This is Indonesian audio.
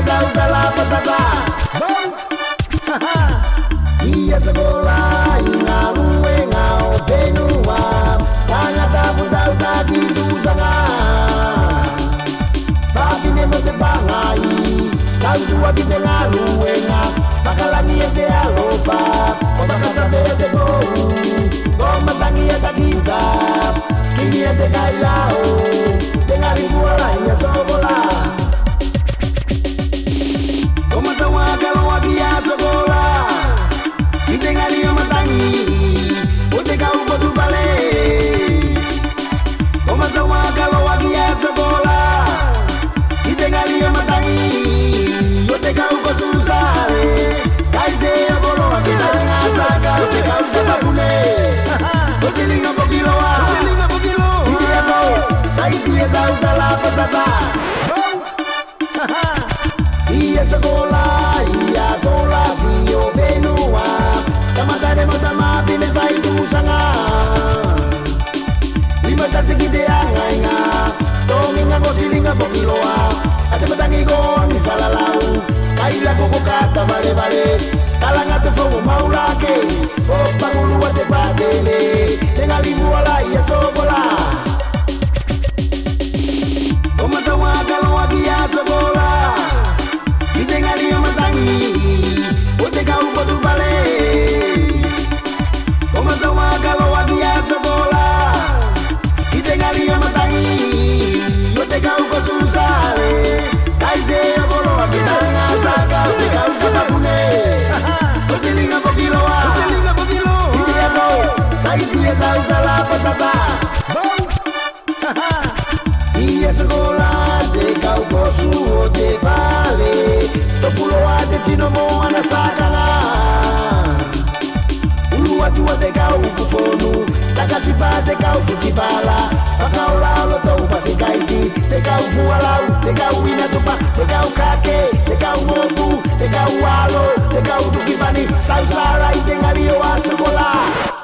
usa la patata. Ia sekolah ingalu engau benua tangata budau tadi dusanga. Tapi nemo te bangai kau dua di tengah luenga bakalan ia te alopa kota kasave te bou koma tangi eta kita kini te kailao tengah ribuala ia sokola koma tawa kalau wakia sokola kita ngali matangi ote kau botu bale koma tawa kalau wakia sokola kita ngali matangi ote kau botu sale kaise abolo akita ngasaka ote kau sabapune osilinga pokiloa iya no saiti esa usala patata iya sekolah iya sola sio benua tamatare motama bine vai tu sanga lima tasi kide angainga tonginga osilinga pokiloa ate matangi go angisalalau kaila koko kata vale vale talanga tu fogo maulake o pangulu ate padele tenga libuala ia sokola koma tawa kalau agia sokola itenga liyo matangi ote kau botu bale koma tawa kalau agia sokola itenga liyo matangi ote kau botu sale kaise abolo akita ngasaka ote kau sabapune osilinga pokiloa iya no saiti esa usala patata iya sekolah de kau kosu ote vale topuloa de chino mo anasakanga ulu atu ate kau kufonu takatipa te kau futibala pakaula lo tau pasikaiti te kau fualau te kau inatupa te kau kake te kau mobu te kau alo te kau tukipani sausara itengalio a sekolah